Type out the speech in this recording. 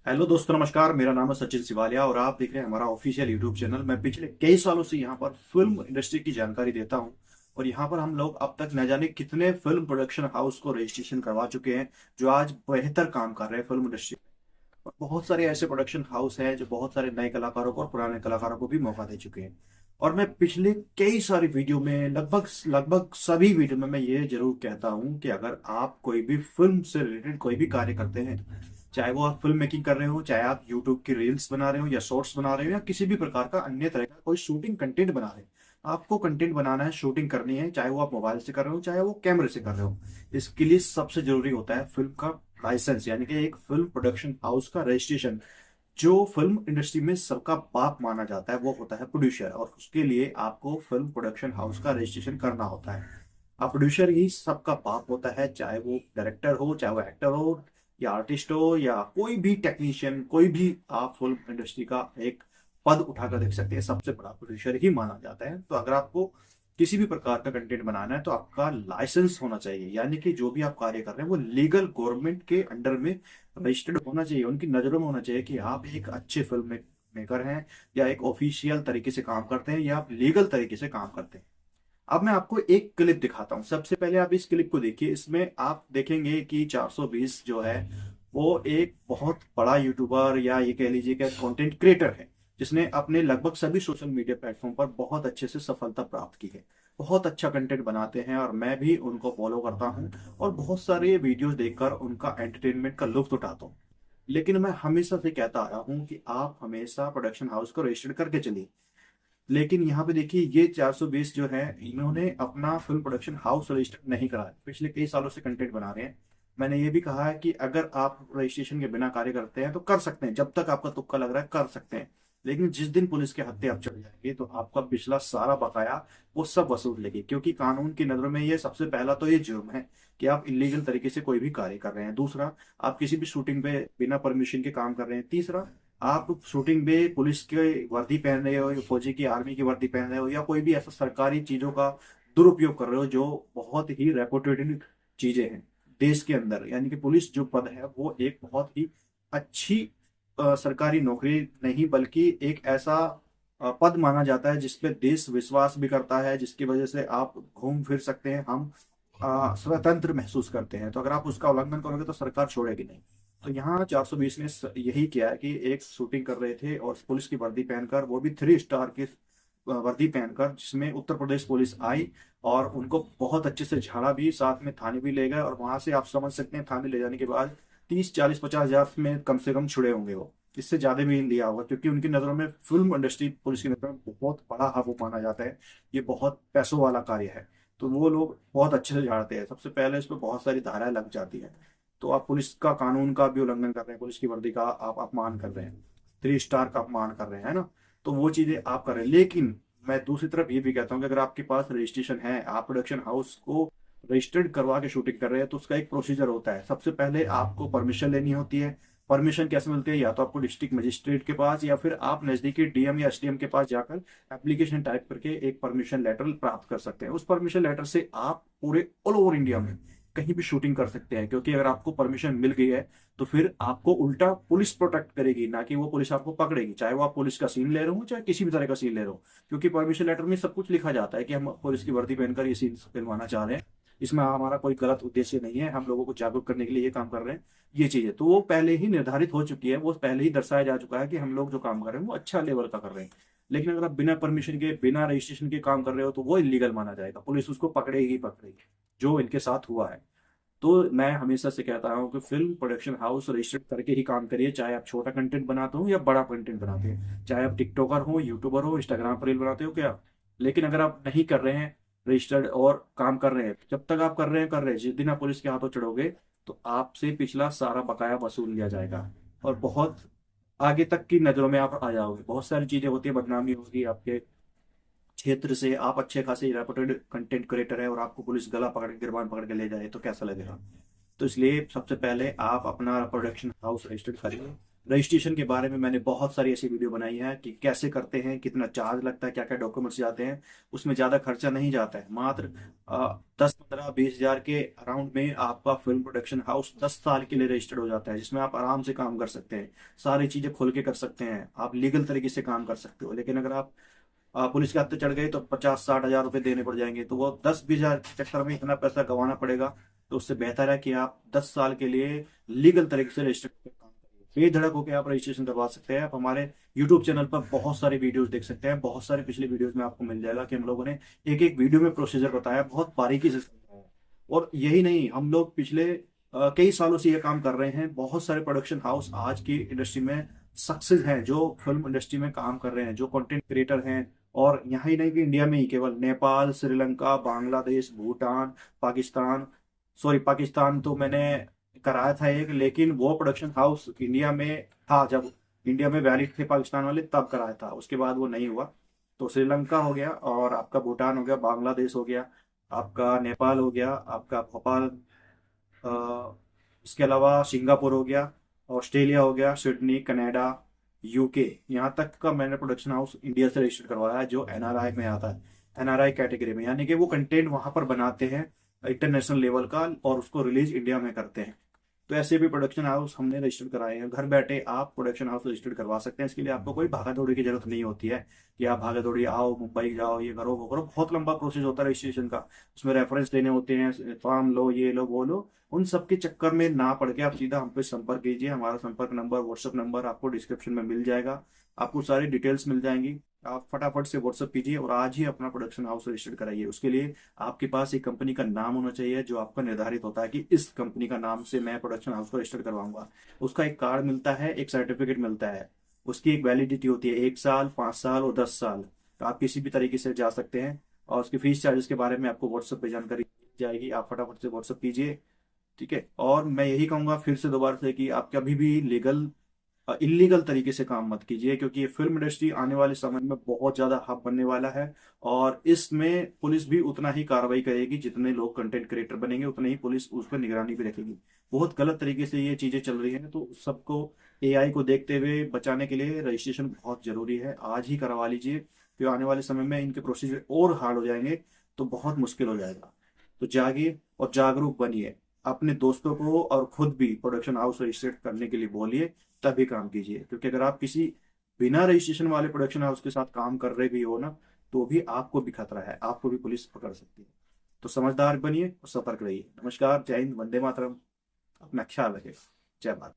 Hello दोस्तों, नमस्कार। मेरा नाम है सचिन सिवालिया और आप देख रहे हैं हमारा ऑफिशियल यूट्यूब चैनल। मैं पिछले कई सालों से यहाँ पर फिल्म इंडस्ट्री की जानकारी देता हूँ और यहाँ पर हम लोग अब तक न जाने कितने फिल्म प्रोडक्शन हाउस को रजिस्ट्रेशन करवा चुके हैं जो आज बेहतर काम कर रहे हैं फिल्म इंडस्ट्री में। और बहुत सारे ऐसे प्रोडक्शन हाउस हैं जो बहुत सारे नए कलाकारों को और पुराने कलाकारों को भी मौका दे चुके हैं। और मैं पिछले कई सारी वीडियो में लगभग लगभग सभी वीडियो में मैं ये जरूर कहता हूँ कि अगर आप कोई भी फिल्म से रिलेटेड कोई भी कार्य करते हैं, चाहे वो आप फिल्म मेकिंग कर रहे हो, चाहे आप यूट्यूब की रील्स बना रहे हो या शॉर्ट्स बना रहे हो या किसी भी प्रकार का अन्य तरह का कोई शूटिंग कंटेंट बना रहे हो, आपको कंटेंट बनाना है, शूटिंग करनी है, चाहे वो आप मोबाइल से कर रहे हो चाहे वो कैमरे से कर रहे हो, इसके लिए सबसे जरूरी होता है फिल्म का लाइसेंस, यानी कि एक फिल्म प्रोडक्शन हाउस का रजिस्ट्रेशन। जो फिल्म इंडस्ट्री में सबका बाप माना जाता है वो होता है प्रोड्यूसर, और उसके लिए आपको फिल्म प्रोडक्शन हाउस का रजिस्ट्रेशन करना होता है। अब प्रोड्यूसर ही सबका बाप होता है, चाहे वो डायरेक्टर हो, चाहे वो एक्टर हो या आर्टिस्ट हो या कोई भी टेक्नीशियन, कोई भी आप फिल्म इंडस्ट्री का एक पद उठाकर देख सकते हैं, सबसे बड़ा प्रोड्यूसर ही माना जाता है। तो अगर आपको किसी भी प्रकार का कंटेंट बनाना है तो आपका लाइसेंस होना चाहिए, यानी कि जो भी आप कार्य कर रहे हैं वो लीगल गवर्नमेंट के अंडर में रजिस्टर्ड होना चाहिए, उनकी नजरों में होना चाहिए कि आप एक अच्छे फिल्म मेकर हैं या एक ऑफिशियल तरीके से काम करते हैं या आप लीगल तरीके से काम करते हैं। अब मैं आपको एक क्लिप दिखाता हूं। सबसे पहले आप इस क्लिप को देखिए। इसमें आप देखेंगे कि 420 जो है वो एक बहुत बड़ा यूट्यूबर या ये कह लीजिए कि कंटेंट क्रिएटर है, जिसने अपने लगभग सभी सोशल मीडिया प्लेटफॉर्म पर बहुत अच्छे से सफलता प्राप्त की है। बहुत अच्छा कंटेंट बनाते हैं और मैं भी उनको फॉलो करता हूं और बहुत सारे वीडियोस देखकर उनका एंटरटेनमेंट का लुत्फ उठाता हूं। लेकिन मैं हमेशा से कहता आया हूं कि आप हमेशा प्रोडक्शन हाउस को रजिस्टर्ड करके चलिए। लेकिन यहाँ पे देखिए, ये 420 जो है इन्होंने अपना फिल्म प्रोडक्शन हाउस रजिस्टर्ड नहीं करा है, पिछले कई सालों से कंटेंट बना रहे हैं। मैंने ये भी कहा है कि अगर आप रजिस्ट्रेशन के बिना कार्य करते हैं तो कर सकते हैं, जब तक आपका तुक्का लग रहा है कर सकते हैं। लेकिन जिस दिन पुलिस के हत्थे आप चढ़ जाएंगे तो आपका पिछला सारा बकाया वो सब वसूल लेगी, क्योंकि कानून की नजरों में ये सबसे पहला तो ये जुर्म है कि आप इलीगल तरीके से कोई भी कार्य कर रहे हैं। दूसरा, आप किसी भी शूटिंग पे बिना परमिशन के काम कर रहे हैं। तीसरा, आप शूटिंग में पुलिस की वर्दी पहन रहे हो, फौजी की, आर्मी की वर्दी पहन रहे हो या कोई भी ऐसा सरकारी चीजों का दुरुपयोग कर रहे हो जो बहुत ही रेपुटेटेड चीजें हैं देश के अंदर। यानी कि पुलिस जो पद है वो एक बहुत ही अच्छी सरकारी नौकरी नहीं बल्कि एक ऐसा पद माना जाता है जिसपे देश विश्वास भी करता है, जिसकी वजह से आप घूम फिर सकते हैं, हम स्वतंत्र महसूस करते हैं। तो अगर आप उसका उल्लंघन करोगे तो सरकार छोड़ेगी नहीं। तो यहाँ 420 ने यही किया है कि एक शूटिंग कर रहे थे और पुलिस की वर्दी पहनकर, वो भी 3 स्टार की वर्दी पहनकर, जिसमें उत्तर प्रदेश पुलिस आई और उनको बहुत अच्छे से झाड़ा भी, साथ में थाने भी ले गए। और वहां से आप समझ सकते हैं थाने ले जाने के बाद 30 40 50 हजार में कम से कम छुड़े होंगे वो, इससे ज्यादा भी लिया होगा, क्योंकि उनकी नजरों में फिल्म इंडस्ट्री पुलिस की नजरों में बहुत बड़ा वो माना जाता है, ये बहुत पैसों वाला कार्य है। तो वो लोग बहुत अच्छे से झाड़ते हैं। सबसे पहले इस पर बहुत सारी धाराएं लग जाती है। तो आप पुलिस का कानून का भी उल्लंघन कर रहे हैं, पुलिस की वर्दी का आप अपमान कर रहे हैं, 3 स्टार का अपमान कर रहे हैं, है ना। तो वो चीजें आप कर रहे हैं। लेकिन मैं दूसरी तरफ ये भी कहता हूँ कि अगर आपके पास रजिस्ट्रेशन है, आप प्रोडक्शन हाउस को रजिस्टर्ड करवा के शूटिंग कर रहे हैं, तो उसका एक प्रोसीजर होता है। सबसे पहले आपको परमिशन लेनी होती है। परमिशन कैसे मिलती है? या तो आपको डिस्ट्रिक्ट मजिस्ट्रेट के पास या फिर आप नजदीकी डीएम या एसडीएम के पास जाकर एप्लीकेशन टाइप करके एक परमिशन लेटर प्राप्त कर सकते हैं। उस परमिशन लेटर से आप पूरे ऑल ओवर इंडिया में कहीं भी शूटिंग कर सकते हैं, क्योंकि अगर आपको परमिशन मिल गई है तो फिर आपको उल्टा पुलिस प्रोटेक्ट करेगी, ना कि वो पुलिस आपको पकड़ेगी, चाहे वो आप पुलिस का सीन ले रहे हो चाहे किसी भी तरह का सीन ले रहे हो। क्योंकि परमिशन लेटर में सब कुछ लिखा जाता है कि हम पुलिस की वर्दी पहनकर ये सीन फिल्माना चाह रहे हैं, इसमें हमारा कोई गलत उद्देश्य नहीं है, हम लोगों को जागरूक करने के लिए ये काम कर रहे हैं। ये चीजें तो वो पहले ही निर्धारित हो चुकी है, वो पहले ही दर्शाया जा चुका है कि हम लोग जो काम कर रहे हैं वो अच्छा लेवल का कर रहे हैं। लेकिन अगर आप बिना परमिशन के, बिना रजिस्ट्रेशन के काम कर रहे हो तो वो इलीगल माना जाएगा, पुलिस उसको पकड़ेगी ही पकड़ेगी, जो इनके साथ हुआ है। तो मैं हमेशा से कहता हूँ कि फिल्म प्रोडक्शन हाउस रजिस्टर्ड करके ही काम करिए, चाहे आप छोटा कंटेंट बनाते हो या बड़ा कंटेंट बनाते हैं, चाहे आप टिकटॉकर हो, यूट्यूबर हो, इंस्टाग्राम पर रील बनाते हो क्या। लेकिन अगर आप नहीं कर रहे हैं रजिस्टर्ड और काम कर रहे हैं, जब तक आप कर रहे हैं, जिस दिन आप पुलिस के हाथों चढ़ोगे तो आपसे पिछला सारा बकाया वसूल लिया जाएगा और बहुत आगे तक की नजरों में आप आ जाओगे। बहुत सारी चीजें होती है, बदनामी होगी आपके क्षेत्र से, आप अच्छे खासे रेपुटेड कंटेंट क्रिएटर है और आपको पुलिस गला पकड़ के, गिरबान पकड़ के ले जाए तो कैसा लगेगा। तो इसलिए सबसे पहले आप अपना प्रोडक्शन हाउस रजिस्टर्ड करिए रजिस्ट्रेशन के बारे में मैंने बहुत सारी ऐसी वीडियो बनाई है कि कैसे करते हैं, कितना चार्ज लगता है, क्या क्या डॉक्यूमेंट्स जाते हैं। उसमें ज़्यादा खर्चा नहीं जाता है, मात्र 10 15 20 हज़ार के अराउंड में आपका फिल्म प्रोडक्शन हाउस 10 साल के लिए रजिस्टर्ड हो जाता है, जिसमें आप आराम से काम कर सकते हैं, सारी चीज़ें खोल के कर सकते हैं, आप लीगल तरीके से काम कर सकते हो। लेकिन अगर आप पुलिस के हाथ पे चढ़ गए तो 50 60 हज़ार रुपए देने पड़ जाएंगे, तो वो 10 20 हज़ार के चक्कर में इतना पैसा गंवाना पड़ेगा। तो उससे बेहतर है कि आप 10 साल के लिए लीगल तरीके से रजिस्टर काम करिए, बेधड़क होकर आप रजिस्ट्रेशन करवा सकते हैं। आप हमारे यूट्यूब चैनल पर बहुत सारे वीडियोस देख सकते हैं, बहुत सारे पिछले वीडियोस में आपको मिल जाएगा कि हम लोगों ने एक एक वीडियो में प्रोसीजर बताया, बहुत बारीकी से समझाया। और यही नहीं, हम लोग पिछले कई सालों से ये काम कर रहे हैं। बहुत सारे प्रोडक्शन हाउस आज की इंडस्ट्री में सक्सेस हैं, जो फिल्म इंडस्ट्री में काम कर रहे हैं, जो कंटेंट क्रिएटर हैं। और यहाँ ही नहीं कि इंडिया में ही, केवल नेपाल, श्रीलंका, बांग्लादेश, भूटान, पाकिस्तान, सॉरी पाकिस्तान तो मैंने कराया था एक, लेकिन वो प्रोडक्शन हाउस इंडिया में था, जब इंडिया में वैलिड थे पाकिस्तान वाले तब कराया था, उसके बाद वो नहीं हुआ। तो श्रीलंका हो गया, और आपका भूटान हो गया, बांग्लादेश हो गया, आपका नेपाल हो गया, आपका भोपाल, इसके अलावा सिंगापुर हो गया, ऑस्ट्रेलिया हो गया, सिडनी, कनाडा, यूके, यहाँ तक का मैंने प्रोडक्शन हाउस इंडिया से रजिस्टर करवाया है, जो एनआरआई में आता है, एनआरआई कैटेगरी में, यानी कि वो कंटेंट वहां पर बनाते हैं इंटरनेशनल लेवल का और उसको रिलीज इंडिया में करते हैं। तो ऐसे भी प्रोडक्शन हाउस हमने रजिस्टर कराए हैं। घर बैठे आप प्रोडक्शन हाउस रजिस्टर करवा सकते हैं। इसके लिए आपको कोई भागा दौड़ी की जरूरत नहीं होती है कि आप भागा दौड़ी आओ, मुंबई जाओ, ये करो वो करो, बहुत लंबा प्रोसेस होता है रजिस्ट्रेशन का। उसमें रेफरेंस लेने होते हैं, फॉर्म लो, ये लो वो लो, उन सब के चक्कर में ना पड़ के आप सीधा हम पे संपर्क कीजिए। हमारा संपर्क नंबर, व्हाट्सएप नंबर आपको डिस्क्रिप्शन में मिल जाएगा, आपको सारी डिटेल्स मिल जाएंगी। आप फटाफट से व्हाट्सएप कीजिए और आज ही अपना प्रोडक्शन हाउस रजिस्टर कराइए। उसके लिए आपके पास एक कंपनी का नाम होना चाहिए, जो आपका निर्धारित होता है कि इस कंपनी का नाम से मैं प्रोडक्शन हाउस को रजिस्टर करवाऊंगा। उसका एक कार्ड मिलता है, एक सर्टिफिकेट मिलता है, उसकी एक वैलिडिटी होती है 1 साल, 5 साल और 10 साल। तो आप किसी भी तरीके से जा सकते हैं। और उसकी फीस चार्जेस के बारे में आपको व्हाट्सएप पे जानकारी मिल जाएगी, आप फटाफट से व्हाट्सएप कीजिए। ठीक है, और मैं यही कहूंगा फिर से दोबारा से कि आप कभी भी लीगल इलीगल तरीके से काम मत कीजिए, क्योंकि ये फिल्म इंडस्ट्री आने वाले समय में बहुत ज्यादा हब बनने वाला है। और इसमें पुलिस भी उतना ही कार्रवाई करेगी, जितने लोग कंटेंट क्रिएटर बनेंगे उतनी ही पुलिस उस पर निगरानी भी रखेगी। बहुत गलत तरीके से ये चीजें चल रही हैं, तो सबको एआई को देखते हुए बचाने के लिए रजिस्ट्रेशन बहुत जरूरी है, आज ही करवा लीजिए। फिर आने वाले समय में इनके प्रोसीजर और हार्ड हो जाएंगे, तो बहुत मुश्किल हो जाएगा। तो जागिए और जागरूक बनिए, अपने दोस्तों को और खुद भी प्रोडक्शन हाउस रजिस्टर करने के लिए बोलिए, तभी काम कीजिए। क्योंकि अगर आप किसी बिना रजिस्ट्रेशन वाले प्रोडक्शन हाउस के साथ काम कर रहे भी हो ना, तो भी आपको भी खतरा है, आपको भी पुलिस पकड़ सकती है। तो समझदार बनिए और सतर्क रहिए। नमस्कार, जय हिंद, वंदे मातरम। अपना ख्याल रखिएगा। जय भारत।